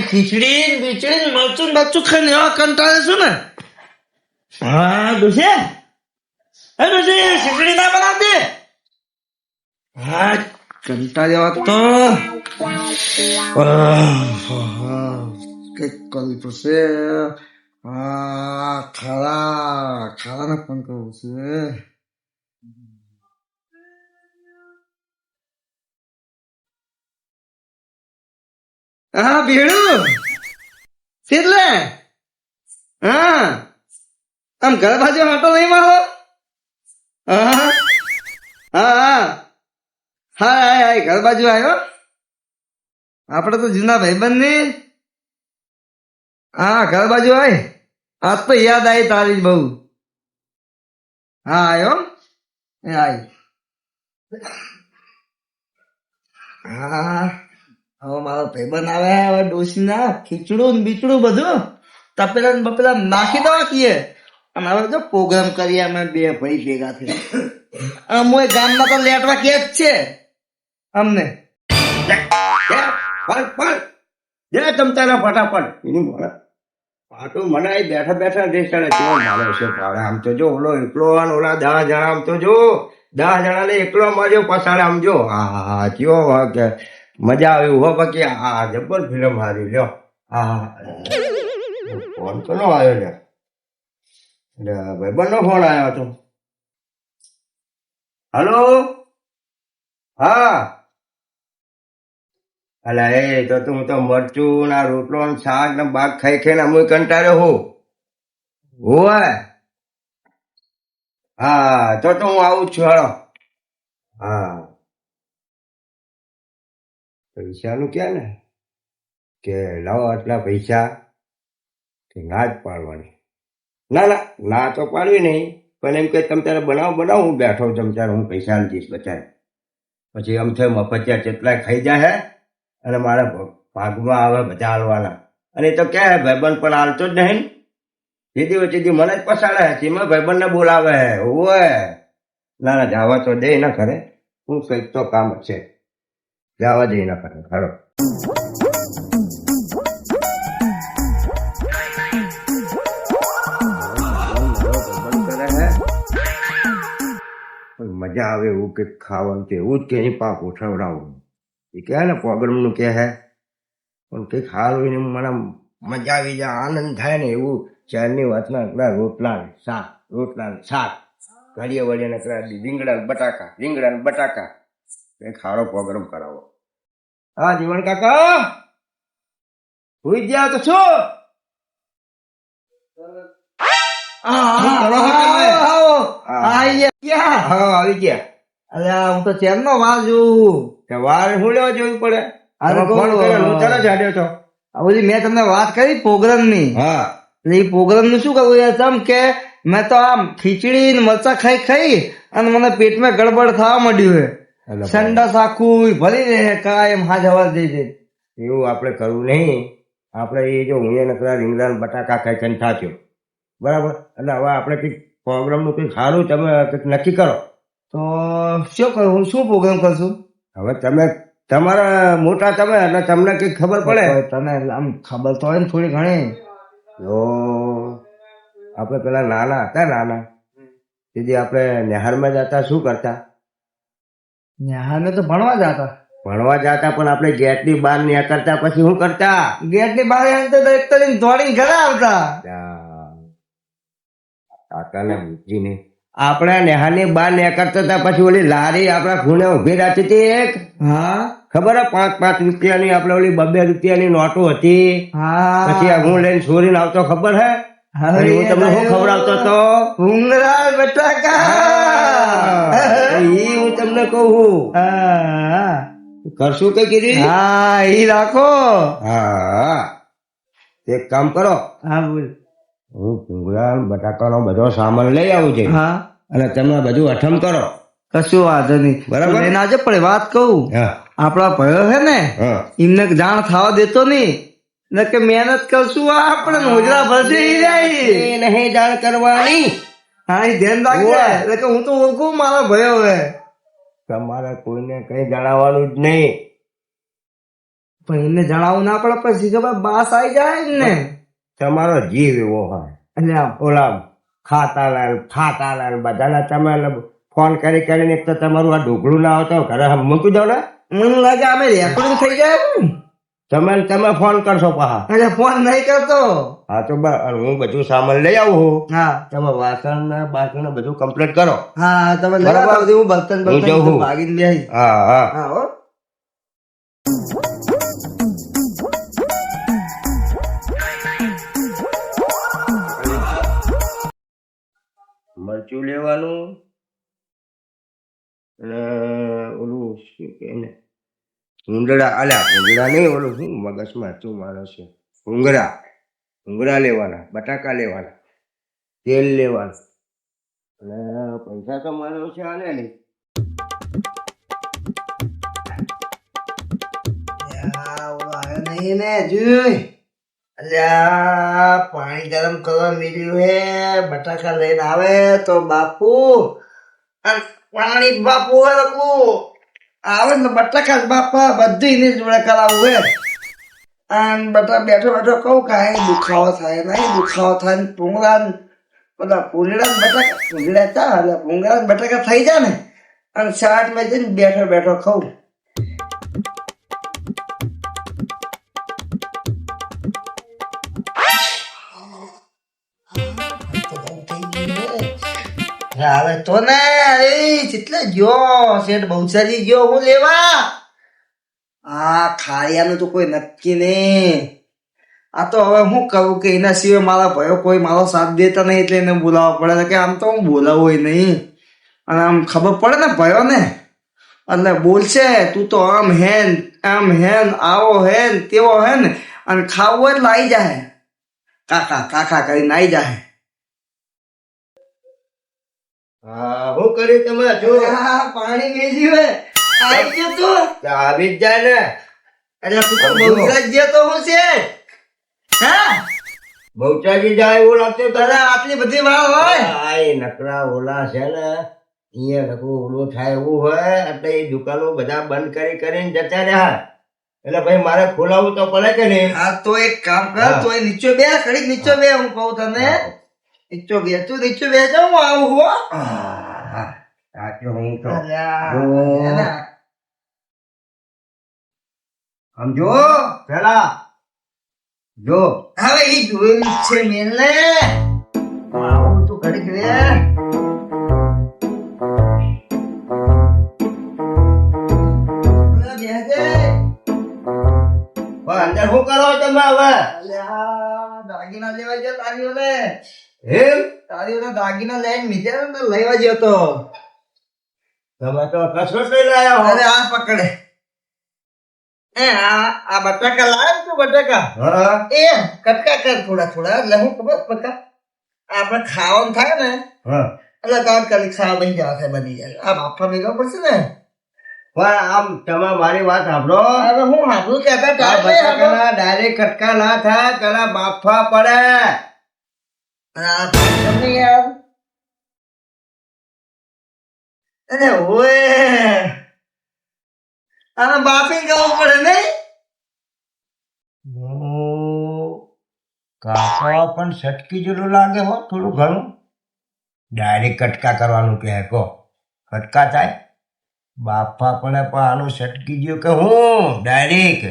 ખીચડી બીચડી મરચું બચ્ચું ખાઈને એવા કંટાળે છું ને. હા ડોસે, હે ડોસે ખીચડી ના બનાવતી. હા કંટાળ્યા તો કઈક કરવું પડશે. ખારા ખારાને ફોન કરવું છે. હા ભેડું એટલે હા આમ ઘર બાજુ આટો નહીં મારો. હા હા હા હા ઘર બાજુ આવ્યો. આપડે તો જૂના ભાઈબંધ ની. હા ઘર બાજુ આય. આજ તો યાદ આવી તારી બહુ. હા આવ્યો એ આય. હા હવે મારો ભાઈબંધ આવે હવે ડોસી ના ખીચડું ને બીચડું બધું તપેલા ને બપેલા નાખી દવા કીએ. અને હવે જો પ્રોગ્રામ કરીએ અમે બે ભાઈ ભેગા થઈ. અમે ગામમાં તો લેટવા કે જ છે અમને. જે તમ તારા ફટાફટ એની મળે પાટું મને બેઠા બેઠા દેખાડે કેવો મારો છે પાડે. આમ તો જો ઓલો એકલો અને ઓલા 10 જણા આમ તો જો 10 જણા ને એકલો માર્યો પસાડે. આમ જો હા કેવો કે મજા આવી હો. બાકી આ જબર ફિલ્મ હારી લ્યો. હા ફોન તો નો આવ્યો લ્યો. ભાઈબંધ નો ફોન આવ્યો હતો. હલો હા અલા એ તો તું તો મરચું ના રોટલો ને શાક ને બાગ ખાઈ ખાઈને અમુક કંટાળ્યો હું. હોય હા તો હું આવું જ છું. હાલો હા પૈસાનું ક્યાં ને કે લાવો આટલા પૈસા કે ના જ પાડવાની. ના ના ના તો પાડવી નહીં. પણ એમ કે તમે તારે બનાવો હું બેઠો તમ તારે હું પૈસા દઈશ બચાય. પછી આમ થાય મફતિયા જેટલા ખાઈ જાય હે અને મારા ભાગમાં આવે બધા હાલવાના. અને એ તો કે હે ભાઈબંધ પણ હાલતો જ નહીં. સીધી મને જ પસાડે સીમા ભાઈબંધ ને બોલાવે હે. ઓવે ના ના જવા તો દે ના કરે. હું કંઈક તો કામ છે જવા દે ના કરે. ખરો મજા આવે એવું કે ખાવાનું કે એવું જ કે એની પાક ઉઠાવડાવું. એ કહે ને પોગરમનું કે હે પણ કંઈક સારું એને મને મજા આવી જાય આનંદ થાય ને એવું. ચારની વાતના એટલા રોટલા શાક ઘડીએ વળીએ ને રીંગણા ને બટાકા કંઈક સારો પ્રોગ્રામ કરાવો. હા જીવન કાકા હુઈ ગયા તો છો. આવી ગયા. અરે હું તો ચેન નો વાર જોઉં. વાર હું લેવા જોવું પડે. ફોન કર્યો હું તરત જાડ્યો છો. આ બધી મેં તમને વાત કરી પ્રોગ્રામ ની. હા એટલે એ પ્રોગ્રામ નું શું કરવું યાર ચમ કે મેં તો આમ ખીચડી ને મરચા ખાઈ અને મને પેટમાં ગડબડ થવા માંડ્યું હે. સંડાસ આખું ભરી રહે કાયમ હાજ હવા જઈ જાય. એવું આપણે કરવું નહીં. આપણે એ જો હું નકરા રીંગણા ને બટાકા ખાઈ ખાઈને થાક્યો બરાબર. એટલે હવે આપણે કંઈક પ્રોગ્રામનું કંઈક સારું તમે કંઈક નક્કી કરો. તો શું કરું શું પ્રોગ્રામ કરશું. હવે તમે તમારા મોટા તમે એટલે તમને કંઈક ખબર પડે. તને આમ ખબર તો હોય ને થોડી ઘણી. જો આપણે પેલા નાના હતા તેથી આપણે નિહારમાં જતા શું કરતા. અમે તો ભણવા જતા પણ આપણે ગેટની બહાર નીકળતા પછી શું કરતા. ગેટની બહાર એક તો દોડીને ઘરે આવતા. કાકાને બુદ્ધિને આપણે નેહાની બહાર નીકળતા હતા પછી ઓલી લારી આપણા ખૂણે ઉભી રાખી હતી એક. હા ખબર હે 5-5 રૂપિયાની આપણે ઓલી 2 રૂપિયાની નોટો હતી. હા પછી હું લઈને છોરીને આવતો ખબર હે. અને હું તમને શું ખવડાવતો હતો. ભૂંગળા બટાકા. ઈ હું તમને કહું કરશું કઈ કીધી. હા ઈ રાખો. હા એક કામ કરો. હા બોલ. હું ભૂંગળા બટાકાનો બધો સામાન લઈ આવું છે. હા અને તમે બધું અઠમ કરો. કશું વાંધો નહીં બરાબર લઈને આજે પણ વાત કહું. આપણા ભયો હે ને એમને જાણ થવા દેતો નહીં. કે મહેનત કરશું આપણે મોજરા ભરતી જાય નહીં જાણ કરવાની. હા એ ધ્યાન રાખજે. એટલે કે હું તો ઓળખું મારા ભયો હવે. તમારે કોઈને કઈ જણાવવાનું જ નહીં. પણ એમને જણાવવું ના પડે પછી ખબર બાસ આવી જાય ને તમારો જીવ એવો હોય એટલે આમ ઓલા ખાતાલાલ બધાને તમે ફોન કરીને એક તો તમારું આ ઢોકળું ના આવતો ઘરે મૂકી દો ને મને લાગે અમે રેકોર્ડિંગ થઈ જાય ને તમે ફોન કરશો પાહા એટલે ફોન નહીં કરતો હા તો હું બધું સામાન લઈ આવું છું હા તમે વાસણ ને બાસણ ને બધું કમ્પ્લીટ કરો હા તમે લઈ બરાબર. આવતા હું બર્તન હું જઉં છું. ભાગીને બેસી હા હા હા હો મરચું લેવાનું અને ઓલું શું કે ને ભૂંગળા નહીં ઓલું શું મગજમાં શું માણસ છે ભૂંગળા લેવાના બટાકા લેવાના તેલ લેવાનું અને પૈસા તો મારો છે આલે નહીં નહીં ને જોઈ અલ્યા પાણી ગરમ કરવા મેલ્યું હે બટાકા લઈને આવે તો બાપુ અને પાણી બાપુ આવે ને બટાકા જ બાપા બધું એને જોડે કરાવવું હે અને બેઠો બેઠો કહું કાંઈ દુખાવો થાય નહીં દુખાવો થાય ને ભૂંગળા બધા ભૂંગળા બટાકા ભૂંગળા ચા એટલે ભૂંગળા બટાકા થઈ જાય ને અને શાક માં જઈને બેઠો બેઠો ખાઉં હવે તો ને એટલે ગયો શેઠ બહુસાજી ગયો હું લેવા આ ખાડિયાનું તો કોઈ નક્કી નહીં આ તો હવે હું કરું કે એના સિવાય મારા ભાઈઓ કોઈ મારો સાથ દેતા નહીં એટલે એને બોલાવવા પડે કે આમ તો હું બોલાવું નહીં અને આમ ખબર પડે ને ભાઈઓ ને એટલે બોલશે તું તો આમ હેન આવો હેન તેવો હેન અને ખાવું એટલે આવી જાય કાકા કાકા કરીને આવી જાય હા શું કર્યું તમે જો પાણી મેલ્યું હે આવી ગયો તું આવી જ જાય ને એટલે તું તો બહુચરાજી ગયો તો હું છે હા બહુચાજી જાય એવું લાગતું તારે આટલી બધી વાર હોય આ એ નકરા ઓલા છે ને અહીંયા નકરું ઓલું થાય એવું હોય એટલે એ દુકાનો બધા બંધ કરીને જતા રહ્યા એટલે ભાઈ મારે ખોલાવવું તો પડે કે નહીં હા તો એક કામ કર તો એ નીચે બે ઘડીક નીચે બે હું કહું તને નીચે બે તું નીચે બે જાઉં હું આવું હો સાચું હું તો અલ્યા. સમજો પેલા જો હવે એ જોયેલું જ છે મેલ ને આવું તું ઘડીક રે અંદર શું કરો તમે હવે અલ્યા, દાગીના લેવા ગયો તારીઓને એમ તારીઓને દાગીના લઈને મીધા ને લેવા ગયો તો તમે તો કશો લઈ લાયા હો અરે આ પકડે એ આ બટાકા લાવ તું બટાકા હા એ કટકા કર થોડા થોડા એટલે હું ખબર પકા આપણે ખાવાનું થાય ને હા એટલે તાત્કાલિક ખાવા બની જશે બની જાય આ બાફા ભેગા પડશે ને પણ આમ તમે મારી વાત સાંભળો હવે હું હાથું કહેતા આ ટાઈમ બટાકાના ડાયરેક્ટ કટકા ના થાય પેલા બાફવા પડે તમને યાર અરે ઓય આને બાફી જવું પડે નહીં કાકા પણ સટકી જેટલું લાગે હો થોડું ઘણું ડાયરેક્ટ કટકા કરવાનું કહે કહો કટકા થાય બાફા પડે પણ આનું સટકી ગયું કે હું ડાયરેક્ટ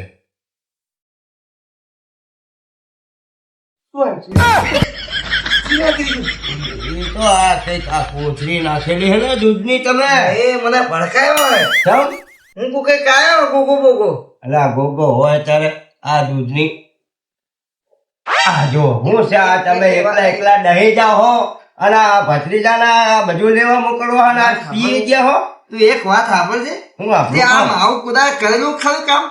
એ તો આ કઈક આ કોથળી નાખેલી હે ને દૂધની તમે એ મને ભડકાયો હોય કેમ હું કુકે કાયો ગોગો બોગો એટલે આ ગોગો હોય ત્યારે આ દૂધની આ જો હું છે આ તમે એકલા એકલા દહીં જાઓ હો અને આ ભત્રીજાના બધું લેવા મોકલવા અને આ પીએ ગયા હો તું એક વાત સાંભળ છે હું તે આપણું આમ કામ. આવું કુદા કરેલું ખરું કામ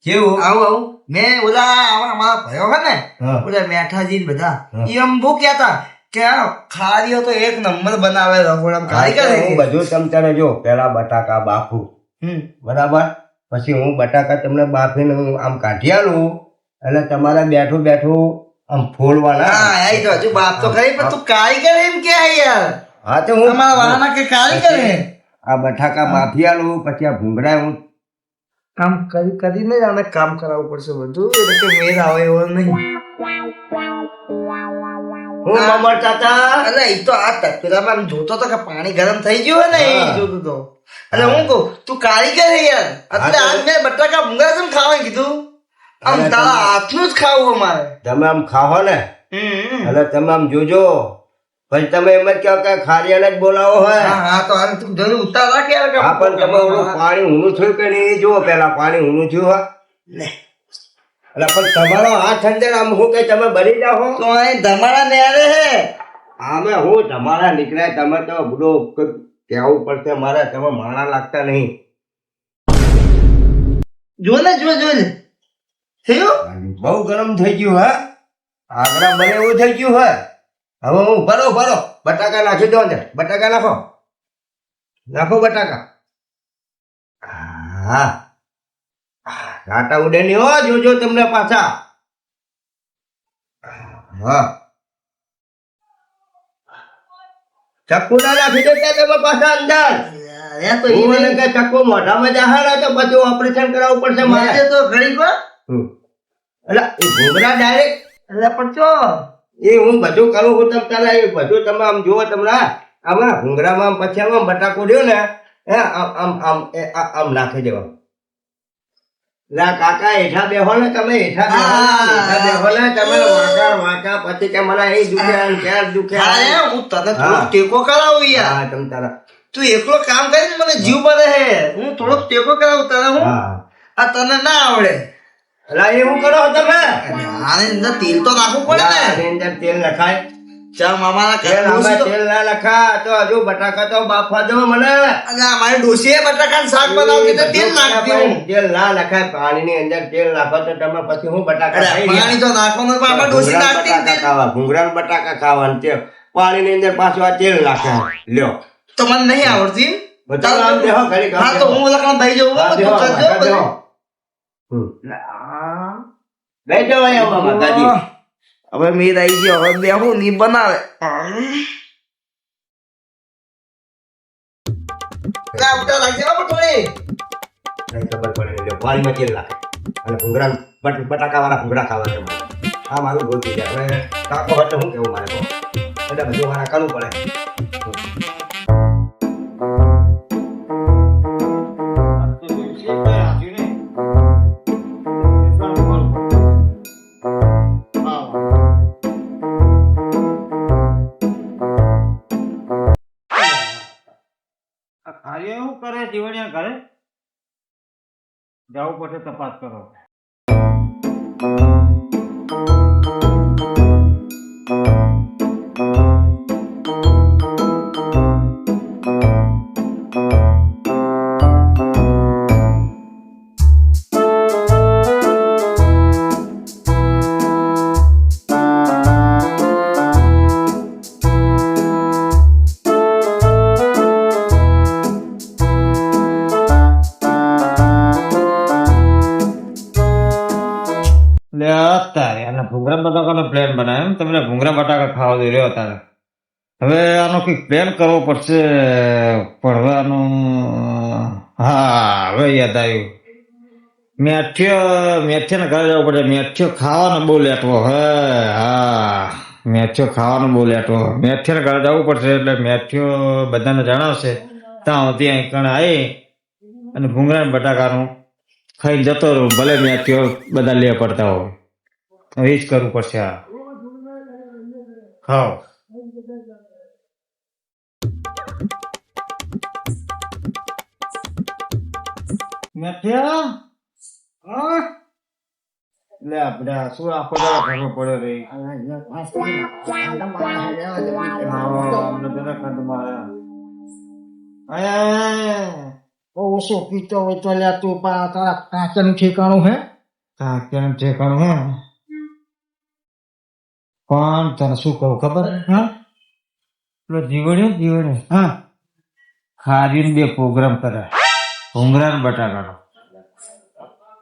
કેવું આવું મેં ઓલા અમારા ભયો હે ને હા. ઓલા મેઠાજી ને બધા હા. ઈ એમ બહુ કહેતા કે આ ખારીઓ તો એક નંબર બનાવે રઘોડામાં કારીગર હું છે. બધું તમ તારે જો પેલા બટાકા બાફું બરાબર પછી હું બટાકા તમને બાફીને હું આમ કાઢી આલું એટલે તમારે બેઠું બેઠું આમ ફોડવાના હા આઈ તો હજુ બાપ તો ખરી પણ તું કારીગર એમ કે યાર હા તો હું અમારા વાળાના કે કારીગર હે આ બટાકા બાફી આલું પછી આ ભૂંગળા હું કામ કરીને જ આને કામ કરાવવું પડશે બધું, એટલે કે મેળ આવે એવો નહીં. હું મમર ચાચા અરે એ તો આ તપેલામાં જોતો તો કે પાણી ગરમ થઈ ગયું હોય ને, એ હા. જોતું તો. એટલે હું કહું તું કારીગર છે યાર, એટલે હા, તો- આજ મેં બટાકા ભૂંગળા કેમ ખાવાનું કીધું? આમ અરે તારા તમે- હાથનું જ ખાવું અમારે. તમે આમ ખાવો ને હમ. એટલે તમે આમ જોજો, પછી તમે એમ જ કહો કે ખારિયાને જ બોલાવો હોય. હા હા, તો હાલ તું જરૂર ઉતાર રાખ યાર કે હા પણ તમે ઓલું પાણી ઊનું થયું કે નહીં એ જુઓ, પેલા પાણી ઊનું થયું હોય લે. એટલે પણ તમારો હાથ અંદર આમ હું કે તમે બળી જાઓ. તો અહીં ધમાડા નેરે હે. આમે હું તમારા નીકળ્યા, તમે તો બધો કહેવું પડશે મારે, તમે માણા લાગતા નહીં. જો ને જો જો ને થયું. બહુ ગરમ થઈ ગયું હા, આગળ બને એવું થઈ ગયું હે. હવે હું ભરો બટાકા નાખી દો અંદર, બટાકા નાખો બટાકા. હા કાંટા ઉડે નહીં હો, જોજો તમને પાછા. હા ચક્કુ ના નાખી દેતા તમે પાછા અંદર. યાર તો હું મને કે ચક્કુ મોઢામાં જાહે ને તો પછી ઓપરેશન કરાવવું પડશે મારે. મારે તો ઘડી પર એટલે એ ઘૂઘરા ડાયરેક્ટ એટલે પણ ચો એ હું બધું કરું છું, તમે તારા એ બધું તમે આમ જુઓ, તમને આમાં ભૂંગરામાં પછી આમાં બટાકો રહ્યો ને એ આમ નાખી દેવા. લા કાકા હેઠા બેહો ને તમે, હેઠા બેહો ને તમે, વાંકા પછી કે મને અહીં દુખે ને ત્યાં દુખે. હા હું તને થોડોક હા. ટેકો કરાવું યાર. હા તમે તારા તું એકલો કામ કરીને મને જીવ પડે હે, હું થોડોક ટેકો કરાવું તને. હું હા આ તને ના આવડે. અલા એ હું કરો તમે? આની અંદર તેલ તો નાખવું પડે લા, ને. આની અંદર તેલ નખાય? ચા મામાના તેલ આમાં ડોશી તો તેલ ના નખા તો હજુ બટાકા તો બાફવા દો મને. અરે અમારી ડોશીએ બટાકાનું શાક બનાવતી તો તેલ નાખતી હું. તેલ ના નખાય, પાણીની અંદર તેલ નાખો તો તમે પછી હું બટાકા અરે ખાઈ ગયા. પાણી તો નાખવાનું પણ અમારી ડોશી ઘૂંઘરા નાખતી બટાકા તેલ. ખાવા, ઘૂંઘરા બટાકા ખાવાનું તેલ પાણીની અંદર પાછું આ તેલ નાખે. લ્યો તો મને નહીં આવડતી. બધા આમ દેહો, ઘડીક આમ હા તો દેહો. હું ઓલા કામ ભાઈ જવું હા, તું દેહો, કરજો હા, પછી. દેહો. હમ. આ. લઈ જાઓ અહીંયા માતાજી. હવે મેર આવી ગયો, હવે બેહું ની બનાવે. લા, ઉઠા લાગશે હો થોડી. નહીં ખબર પડે લ્યો, પાણીમાં તેલ નાખે અને ઘૂંઘરા બટાકા વાળા ઘૂંઘરા ખાવા છે મારે. આ મારું ગોતી જાય. હવે કાકો હતો શું કેવું મારે કહો? એટલે બધું મારે કરવું પડે. કાર્ય એવું કરે જીવણિયા ઘરે જવું પડશે, તપાસ કરો. લે અત્યારે આના ભૂંગરા બટાકાનો પ્લાન બનાવ્યો એમ? તમને ભૂંગરા બટાકા ખાવા દઈ રહ્યો અત્યારે. હવે આનો કંઈક પ્લાન કરવો પડશે. પડવાનું. હા હવે યાદ આવ્યું. મેથ્યાને ઘરે જવું પડે. મેથ્યો ખાવાનો બહુ લેટવો હે. હા મેથ્યો ખાવાનો બહુ લેટવો. મેથ્યાને ઘરે જવું પડશે એટલે મેથ્યો બધાને જણાવશે. ત્યાં કણ આવી અને ભૂંગરા બટાકાનું ખાઈ જતો રહું. ભલે મેથ્યો બધા લે પડતા હોય. હવે એ જ કરવું પડશે. આ ખાઓ. મેથ્યા હા લે આપડા શું આખો દાડો ઘરમાં પડ્યો રહી. અમને બધા ખંડમાં આયા. ઓછો પીતો હોય તો લે તું તારા કાચનું ઠેકાણું હે કેમ ઠેકાણું હે? પણ તને શું કહું ખબર? હા પેલો જીવડ્યો હા ખારીને 2 પ્રોગ્રામ કરે. ભૂંગરા ને બટાકાનો.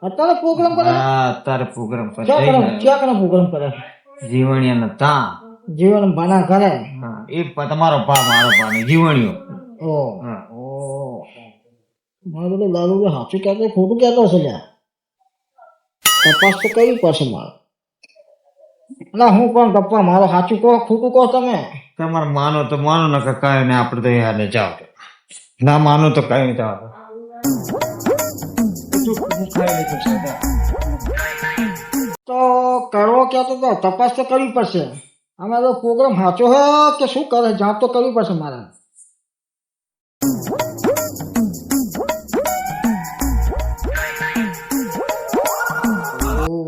અત્યારે પ્રોગ્રામ કરે હા અત્યારે પ્રોગ્રામ કરે. ક્યાં કરે પ્રોગ્રામ કરે જીવણિયા ને તા. જીવન ભણા કરે હા, એ તમારો પા મારો પા ને જીવણિયો. ઓ હા. ઓ મારે બધું દારૂ સાચું કહેતો ખોટું કહેતો છે લ્યા. તપાસ તો કરવી પડશે મારે. ના હું પણ ગપ્પા મારો સાચું કહો ખોટું કહો તમે. તમારે માનો તો માનો ને કાંઈ ને આપણે તો યાર જાઓ ના માનો તો કઈ નહીં જાઓ તો કરવો કહેતો તો તપાસ તો કરવી પડશે. આમાં તો પ્રોગ્રામ સાચો હે કે શું કરે જાત તો કરવી પડશે મારે.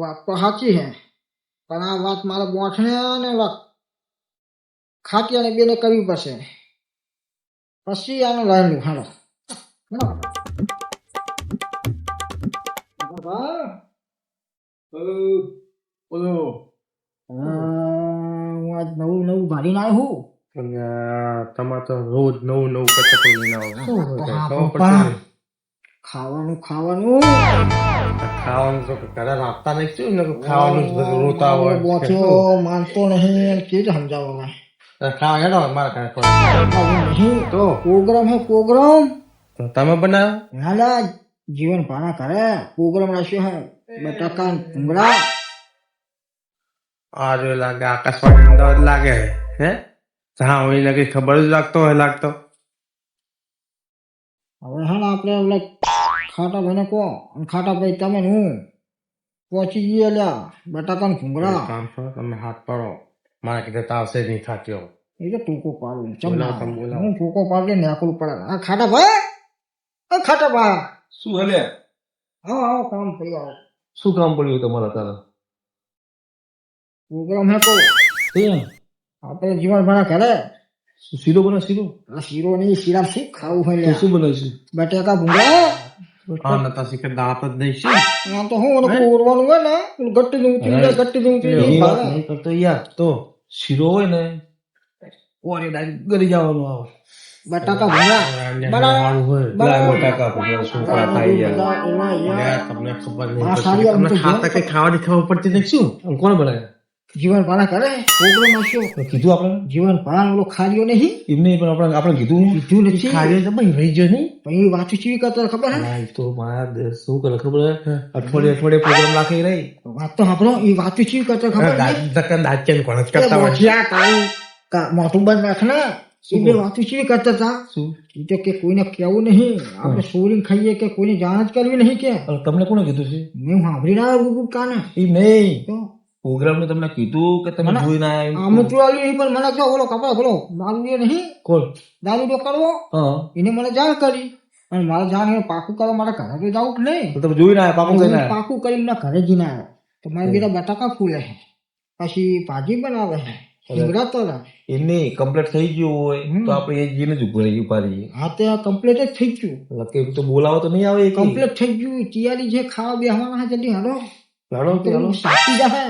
વાત તો સાચી હે પણ આ વાત મારે બોઠણે ને વાત ખાટી અને બેને કરવી પડશે પછી આનું લાઈન હાલો. હું આજ નવું નવું ભારી ના આવ્યું. તમારે તો રોજ નવું નવું કચકડું લઈને આવો. ખાવાનું ખાવાનું ખાવાનું તો ઘરે રાખતા નહીં શું ને ખાવાનું જ બધું રોતા હોય. બોઠ્યો માનતો નહીં કેવી રીતે સમજાવવા ખાવા હેડો મારા ઘરે નહીં તો પ્રોગ્રામ હે પ્રોગ્રામ. તો તમે બનાવો. હાલા જીવન ભાણા કરે પ્રોગ્રામ રાખ્યો હે બટાકા ભૂંગળા. આ જો લાગે આકાશવાણી અમદાવાદ લાગે હે હા હોય ને કઈ ખબર જ લાગતો હવે હા ને આપણે ઓલા ખાટા ભાઈને કહો અને ખાટા ભાઈ તમે ને હું પહોંચી જઈએ લ્યા બટાકા ને ભૂંગળા. કામ કરો તમે હાથ પાડો મારા કીધે તાવશે નહીં થાક્યો. એ તો ટૂંકો પાડું બોલાવો તમે બોલાવો. હું ટૂંકો પાડી નાખવું પડે. આ ખાટા ભાઈ ખાટા ભાઈ શું હલે હા આવો કામ થઈ આવો શું કામ પડ્યું તમારા તારા પ્રોગ્રામ હે કહો આપણે જીવન ભાણા કરે. શીરો બને શીરો આ શીરો નહીં શીરા શું ખાવું હોય તો લ્યા? શું બનાવીશું બટાકા ભૂંગળા. હા નતા શીખે દાંત જ નહીં શું આ તો હું મને ઓરવાનું હોય ને પેલું ગટ્ટી જેવું ઉતરી જાય, ગટ્ટી જેવું ઉતરી જાય. એ વાત નહીં કરતો યાર તો શીરો હોય ને ઓરે ડાયરેક્ટ ગરી જવાનું આવે બટાકા ભૂંગળા સારું હોય લાય બટાકા ભૂંગળા શું ખાય યાર તમને ખબર આ સારી નહીં આમ તો તમને ખાતા કઈ ખાવાની ખબર પડતી નહીં શું આમ કોણ બનાવે જીવન ભાણા કરે પ્રોગ્રામ આપ્યો. તો કીધું આપણે જીવન ભાણા ઓલો ખાલીઓ નહીં એમને પણ આપણે કીધું કીધું નથી. ખાલી તો ભાઈ રહી ગયો નહીં પણ એ વાતું ચીવી કરતા ખબર હે લાય તો મારા દેશ શું કરે ખબર હે અઠવાડિયે પ્રોગ્રામ રાખી રહી વાત તો સાંભળો એ વાતું ચીવી કરતા ખબર દાચન કોણ જ કરતા હોય મોઢિયા તારું મોઢું બંધ રાખ ને એ બે વાતું ચીવી કરતા હતા. શું એ તો કે કોઈને કેવું નહીં આપણે સોરીને ખાઈએ કે કોઈને જાણ જ કરવી નહીં કે હવે તમને કોણે કીધું છે મેં સાંભળી ના આવ્યું કાને એ નહીં તો પ્રોગ્રામ ને તમને કીધું કે તમે મને- જોઈ ના આવ્યું આમંત્રણ આવ્યું નહીં પણ મને કહો બોલો કપડા બોલો દારૂ એ નહીં કોણ દારૂ તો કરવો હા એને મને જાણ કરી અને મારે જાણ એને પાકું કરવા મારા ઘરે તો જવું કે નહીં. તો તમે જોઈ ના આવ્યા પાપા કઈ ના પાકું કરીને મારા ઘરે જઈને આવ્યો તો મારા બેટા બટાકા ફૂલે છે પછી ભાજી બનાવે છે ભૂંગળા તળે. એને કમ્પ્લીટ થઈ ગયું હોય તો આપણે એ જીને જ ઉભા રહીએ હા તે કમ્પ્લીટ જ થઈ ગયું. કે તો બોલાવો તો નહીં આવે કમ્પ્લીટ થઈ ગયું તૈયારી છે ખાવા બેહવાના છે જલ્દી હાલો હાલો તો હાલો સાચી જશે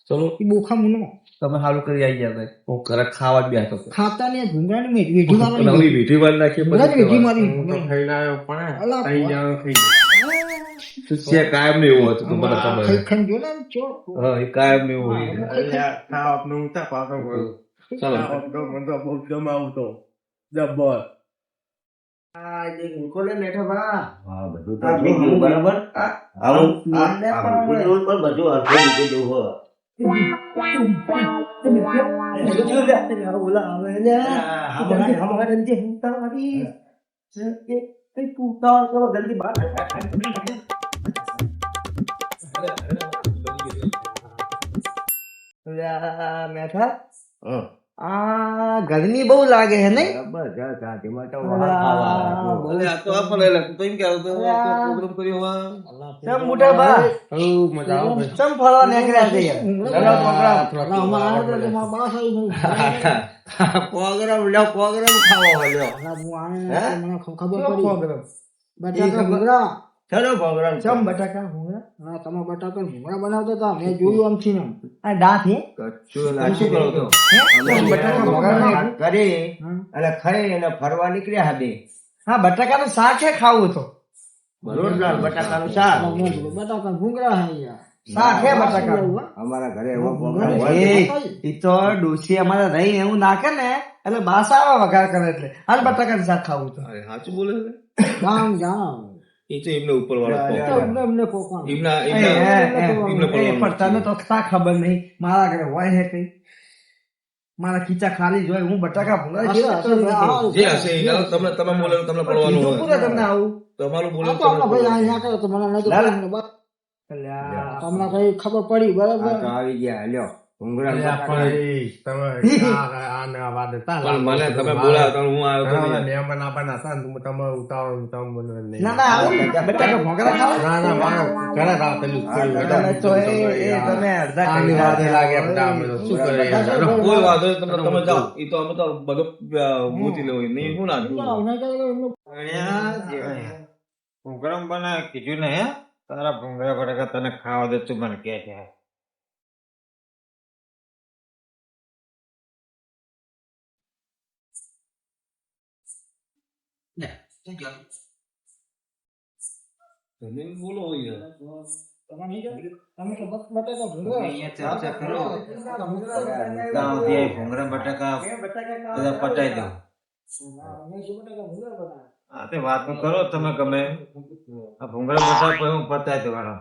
ચલો એ બોખા મુનો તમે સારું કરી આવી ગયા હું ઘરે ખાવા જ બેઠો હતો ખાતા ને ભૂંગળાની વેઠી અને મારવાની. હવે વીટી વાર નાખી ભૂંગળાની વેઠી મારી ખાઈને આવ્યો પણ અલા, થઈ જાવ થઈ છે કાયમ ને એવું હતું તમને ખબર ખાઈ ખાઈને જો ને આમ ચો. હા એ કાયમ ને એવું હોય જાય ખાવાનું ઉતા પાછો ચાલો મને તો બહુ જમાવતો જબર હા બધું તો થઈ ગયું બરાબર આવું બધું હરખું મૂકી દેવું હોય મેઠા આ ગરમી બહુ લાગે છે નહીં? બરાબર શાંતિમાં તો ભલે આ તો આપણે તું તો એમ કે પ્રોગ્રામ કર્યો હોય ચમ મોટા બા મજા આવે ચમ ફરવા નીકળ્યા છે યાર? અલા, અમારે આ તો મારા બાસ આવી નહીં. પ્રોગ્રામ લ્યો પ્રોગ્રામ ખાવા હોય લ્યો અલા, હું આને હે? મને ખબર પડી પ્રોગ્રામ બટાકા ભૂંગળા. ચલો પ્રોગ્રામ ચમ બટાકા ભૂંગળા? હા તમે બટાકા ભૂંગળા બનાવતા હતા મેં જોયું આમથી ને આમ. આ દાંત હે શું કરો તો બટાકા ભૂંગળા કરી હમ. અને ખાઈ અને ફરવા નીકળ્યા હતા હા બટાકાનું શાક છે ખાવું તો રોટલા બટાકાનું શાક બટાકા ભૂંગળા હે યાર. શાક હે બટાકા અમારા ઘરે એવો પ્રોગ્રામ હોય એ ઈ તો ડોસી અમારે રહી એવું નાખે ને એટલે બાસા આવે વઘાર કરે એટલે હાલ બટાકાનું શાક ખાવું તો સાચું બોલે છે ગામ જાણ એ તો એમને ઉપર વાળો એમને પોકવાનું. એમના એ, એમના એ, એમને એ, પડવાનું. પણ તને તો શા ખબર નહીં મારા ઘરે હોય છે કઈ મારા ખીચા ખાલી જ હોય હું બટાકા ભૂંગળા હશે, જેવું હશે, કરું છું. હા, જે હશે એ હાલો, તમે તમે બોલો તમને પડવાનું કીધું હોય પૂરે તમને આવું તમારું બોલો આ તો આપણા ભાઈ અહીંયા કરે તો મને નહીં તો ના, ના. તમને બસ. અલ્યા, તમને કઈ ખબર પડી આ તો બરાબર આવી ગયા લ્યો ભૂંગળા અલ્યા, બટાકા. પણ આને આ વાત હતા. પણ મને તમે બોલાવો તો હું આવ્યો તો ઘણા બધા નહીં. મહેમાન આપવાના હતા ને તમે ઉતાવળ બોલવા નહીં. ના ના આવું બટાકા ભૂંગળા ખાવા ના ના મારો ઘણા રાત પેલું પડ્યું તમે હતા. તો એ તમે અડધા આની કરી વાતે લાગે નાખ્યા. બધા અમે તો શું કરીએ યાર. કોઈ વાંધો નહીં, તમે જાઓ એ તો અમે તો બધું ગોતી લેવું નહીં શું લાગતું ભૂંગળા બનાવે કીધું ને હે તારા ભૂંગળા બટાકા તને ખાવા દે તું મને કે છે તમે બોલો યાર. તમે તો બસ બટાકા ભૂંગળા. અહીંયા ચર્ચા કરો ત્યાં સુધી આ ભૂંગળા બટાકા બધા પટાઈ દો અમે શું બટાકા ભૂંગળા બનાવ્યા. આ તે વાત કરો તમે ગમે આ ભૂંગળા બટાકા પછી હું પતાઈ દેવાનો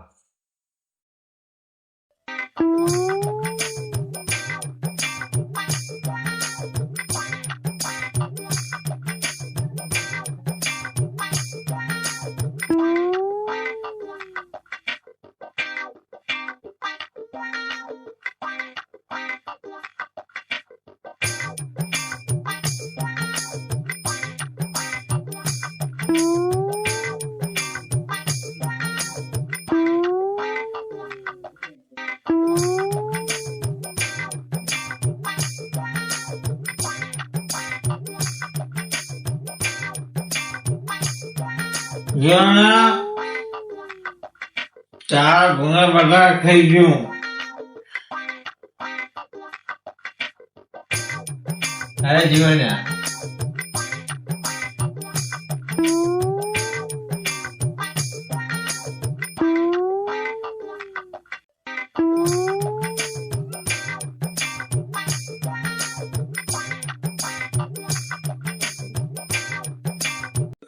ચાર ભૂંગળા બટાકા ખાઈ ગયું અરે જીવન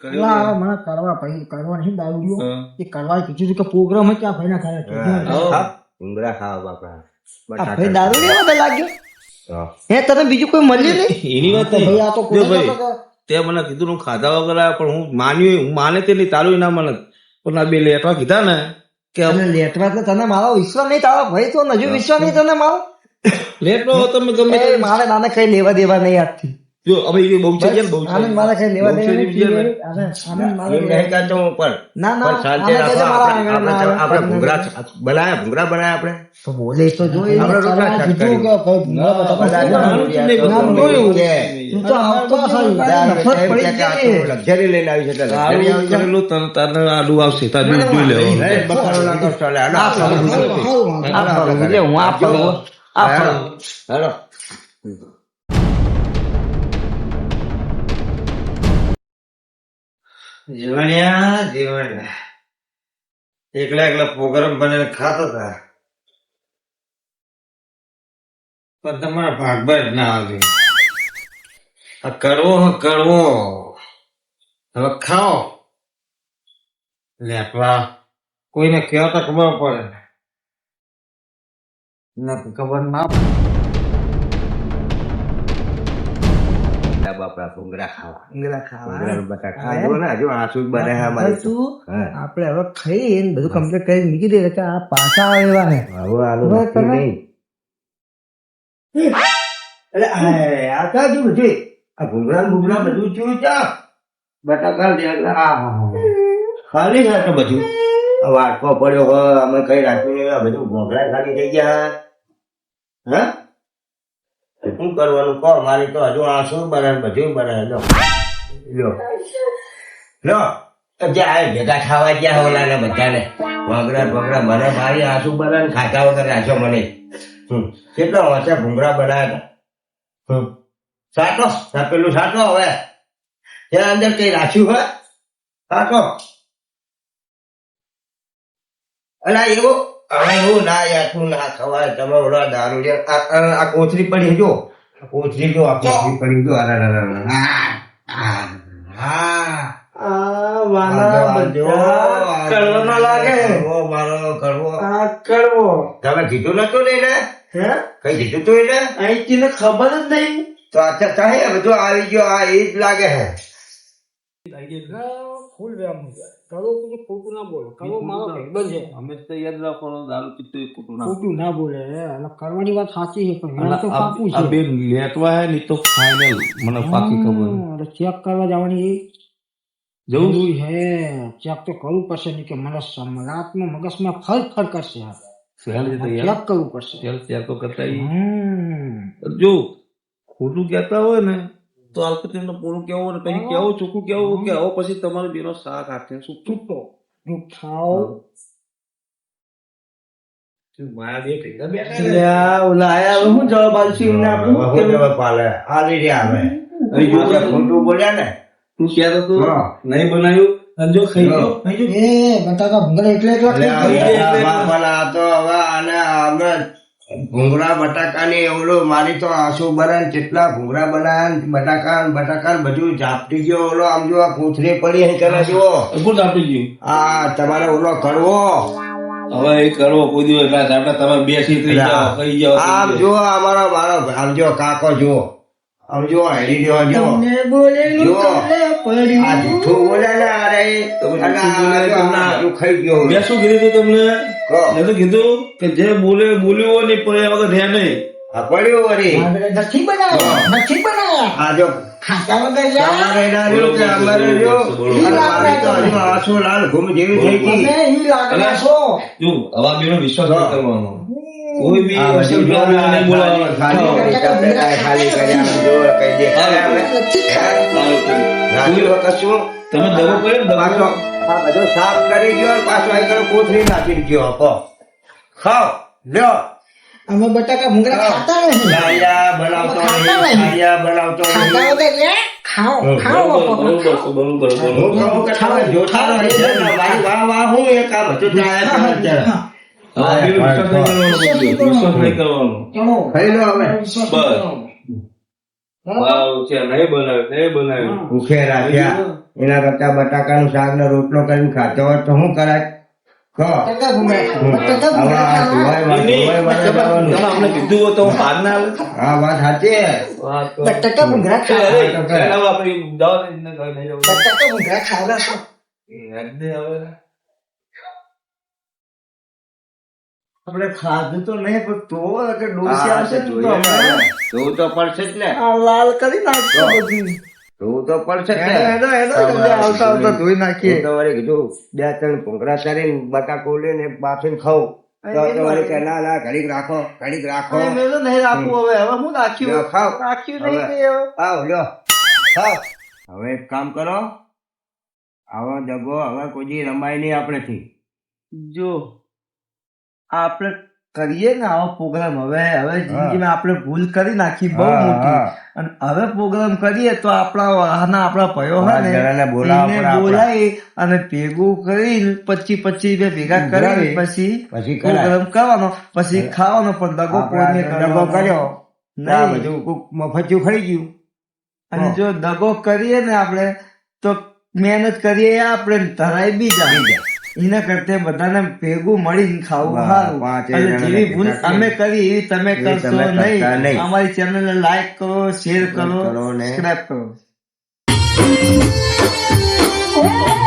પેલા હવે મને કરવા ભાઈ કરવા નહીં દારૂ હા. એ કરવા કીધું હતું કે પ્રોગ્રામ હોય ત્યાં ભાઈ ના ખાયા આવો. ભૂંગળા ખાવા બાપા આ ભાઈ દારૂ લેવા તો લાગ્યો હા. હે તને બીજું કોઈ મળ્યું નહીં એની વાત તો ભાઈ આ તો જો કોઈ ભાઈ નતો કે તે મને કીધું હું ખાધા વગર આવ્યો, પણ હું માન્યું હું માને તે નહીં તારું ના મને પણ આ બે લેટવા કીધા ને કે અને લેટવા એટલે તને મારો વિશ્વાસ નહીં તારો ભાઈ તો હજુ વિશ્વાસ નહીં તને મારો લેટ નો તમે ગમે એ મારે નાને કઈ લેવા દેવા નહીં આજથી જો અમે એ બહુ છે બહુ છે આનંદ મારે કઈ લેવા બહુ દેવા છે, નહીં. બીજા ને. આનંદ મારે એમ નહીં કાઢતો હું પણ ના ના પણ શાંતિ આને કહેજે રાખો. મારા આપણે આંગણમાં આપણે આવે. ભૂંગળા બનાયા આપણે તો બોલે તો જોઈ આપણે રોટલા શાક કીધું કે ભાઈ ભૂંગળા બટાકા બધા ખાવા. નામ જોયું કે તું તો આવતો હશે. નફરત પડી જ જાય. લક્ઝરી લઈને આવી છે એટલે luxury આવું આવી જાય. કરેલું તને આલુ આવશે તાર બીજું જોઈ લેવાનું. નહીં, બખાડો ના કરશો, એટલે હાલો. આ ફરું. આ ફરું. એટલે હું આ ફરું. આ ફરું. હાલો. જીવણ્યા જીવણ એકલા એકલા પ્રોગ્રામ બને ખાતા હતા પણ તમારા ભાગભર જ ના આવતી આ કડવો હવે ખાઓ લેટવા કોઈને કહેવા તો ખબર પડે ના ખબર ના પડે બાપરા ભૂંગળા ખાવા ભૂંગળા ખાવા. ભૂંગળા બટાકા ખાજો ને, હજુ આંસુ જ બનાવ્યા અમારે તો. તું હા. આપણે હવે ખાઈને બધું કમ્પ્લીટ કરી મૂકી દે કે આ પાછા આવે એવા હે હવે આલુ હવે નાખ્યું તમે- નહીં. એટલે આ ક્યાં જેવું છે? આ ભૂંગળા ને ભૂંગળા બધું થયું છે. બટાકા ને એટલે ખાલી છે તો બધું. આ વાટકો પડ્યો હોય, અમે કઈ રાખ્યું નહીં, આ બધું ભૂંગળા ખાલી થઈ ગયા. હા? શું કરવાનું કહો, મારી તો હજુ આંસુ બનાવે, બધું બનાવે. લો લો તો જ્યાં આ ભેગા ખાવા ગયા ઓલા ને બધાને ભોંગરા મને મારી આંસુ બનાવે ખાતા વગર રાખ્યો મને. કેટલો વાંચા ભૂંગળા બનાવ્યા હતા. સાટો પેલું સાટો હવે ત્યાં અંદર કઈ રાખ્યું હોય સાટો. અલા એવું હવે એવું ના યાતું ના ખવાય. તમે ઓલા દારૂ જે આ કોથળી પડી જો, આ કોથળી જો, આ કોથળી પડી જો. આ વાના કડવો ના લાગે. કડવો મારો કડવો. આ કડવો તમે કીધું નતું ને એને? હે કઈ કીધું તું એને? અહીંથી ને ખબર જ નહીં. તો અત્યારે કહે બધું આવી ગયો, આ એ જ લાગે હે. ફૂલ વ્યામ કરો પછી ખોટું ના બોલો કરો મારો ભાઈબંધ છે અમે તો યાદ રાખવાનું દારૂ પીતો એ ખોટું ના. ખોટું ના બોલે એટલે કરવાની વાત સાચી છે પણ મેં તો આ પાકું આ છે બે લેટવા હે ને તો ફાઇનલ મને પાકી ખબર. ચેક કરવા જવાની જવું જરૂર છે ચેક તો કરવું પડશે નહીં કે મને રાતમાં મગજમાં ફર કરશે સહેલ છે તો યાર. ચેક કરવું પડશે ચાલ તો કરતા ઈ. હમ જો ખોટું કહેતા હોય ને તો અલ્પતિને પૂરું કેવું ને પછી કેવું ચોખ્ખું કેવું કે આવો પછી તમારો બેનો શાક હાથે શું છૂટો જો ખાઓ માયા બે ભેગા બેઠા ને. અલ્યા, ઓલા આયા હવે શું જવાબ આલશું એમને આપણે? હવે હું જવાબ પાલે? આલી રહ્યા હવે. અહીં જો આપણે ખોટું બોલ્યા ને? તું કહેતો તો હા. નહીં બનાવ્યું અને જો ખાઈ ગયો ખાઈ ગયો. એ બટાકા ભૂંગળા એકલા એટલે એકલા આ બાપા આ તો હવે આને અમે ભૂંગળા બટાકાની ઓલું મારી તો આંસુ બને ને કેટલા ભૂંગળા બનાયા ને બટાકા ને બધું ઝાપટી ગયો ઓલો આમ જો આ પૂંછડી પડી અહીં કરે જુઓ. કોણ આપી ગયું? આ તમારે ઓલો કડવો હવે એ કરવો કોઈ દિવસ ના થાય. આપણે તમે બેસી થઈ જાઓ ખાઈ જાઓ આમ જો મારો આમ જો કાકો જુઓ આમ જો હેડી દેવા જો બોલેલું જો. તમને પડ્યું. આ જૂઠું બોલે ને અરે તમે અને જૂઠું બોલે આ તમને. બધું ખાઈ ગયો મેં શું કીધું તું તમને? કહો. મેં તો કીધું કે જે બોલ્યું હોય ને પડ્યા વગર રહે નહીં. આ પડ્યું વળી નથી બનાવ્યા આ જો ખાતા વગર યાર. તમારે એના જો કે અમારે જો અને મારી તો હજુ આંસુ લાલ ઘૂમ જેવી થઈ ગઈ. તમે ઈ લાગણા છો જો હવા બેનો વિશ્વાસ નહીં કરવાનો. કોઈ બી આ વસ્તુ બધું જોવા નહીં બોલાવવાનું. ખાલી કરી તમને કાંઈ ખાલી કરી આમ જો કઈ દેખાય આવે. રાખ્યું વખત શું તમે દગો કર્યો ને પાછો દગો. આ બધું સાફ કરી ગયો અને પાછો અહીં કરો કોથળી નાખી ગયો કહો ખાઓ લ્યો અમે બટાકા ભૂંગળા ખાતા નથી ખાયા બનાવતો નહીં ખાયા બનાવતો ખાતા નહીં વગર યાર ખાઓ ખાઓ બરોબર છે, બરોબર, હું બરોબર. કહું કે તમે જોતા રહો છે ને મારી વાહ હું એક આ બધું ચાલ્યા કરે અત્યારે. હવા બેનો વિશ્વાસ નહીં કરવાનો. વિશ્વાસ નહીં કરવાનો. ચલો ખાઈ લો હવે બસ. વાવ છે, નહીં બનાવ્યું, નહીં બનાવ્યું. ભૂખે રાખ્યા એના કરતા બટાકાનું શાક ને રોટલો કરીને ખાતો હોય તો શું કરાય કહો બટાકા ભૂંગળા હવે આ ધોવાય વાળા તમે જવાનું. અમને કીધું હોત તો હું બહાર ના આવે. આ વાત સાચી બટાકા ભૂંગળા ચાલ, ખાવા હવે, ચાલ, હવે આપણે જવા દે, ને ઘરે નહીં જવું. બટાકા ભૂંગળા ખાવા છો યાદ નહીં આવે. આપણે ખાધું તો નહીં પણ તો કે ડોસી હા, આવશે ને તો જોઈએ ને. આપણે જોવું તો પડશે જ ને આ લાલ કરી નાખશો બધી જોવું તો પડશે જ ને એનો જલ્દી આવતા આવતા ધોઈ નાખીએ હું તો વળી કીધું બે ત્રણ ભૂંગળા કરીને બટાકો લઈને બાફીને ખાઉં તો વળી કે ના ના ઘડીક રાખો અને મેં તો નહીં રાખવું હવે હવે હું લ્યો, રાખ્યું ખાઓ. રાખ્યું નહીં હવે. કે હવે. આવ લ્યો ખાઓ હવે એક કામ કરો આવો દગો હવે કોઈ દી રમાય નહીં આપણેથી જો આપણે કરીએ ને આવો પ્રોગ્રામ હવે જિંદગીમાં આપણે ભૂલ કરી નાખી બહુ હા, મોટી હા. અને હવે પ્રોગ્રામ કરીએ તો આપણા ભયો હોય ને જણાને બોલાવવા એને પડે આપણે. બોલાવી અને ભેગું કરી 25 રૂપિયા ભેગા કરી ઉઘરાવી. પછી પછી કરાય. પ્રોગ્રામ કરવાનો પછી ખાવાનો પણ દગો કોઈને આપણે દગો કર્યો તો આ નહીં. બધું કોક મફતિયું ખરી ગયું અને જો દગો કરીએ ને આપણે તો મહેનત કરીએ આપણે ધરાય બીજા એના કરતા બધાને ભેગું મળીને ખાવું વાહ, સારું પાંચ અને જણાને જેવી ભૂલ ભેગા અમે કરી એવી તમે એવી કરશો તમે કરતા નહીં નહીં. અમારી ચેનલને લાઈક કરો શેર કરો કરો ને. સબસ્ક્રાઇબ કરો Oh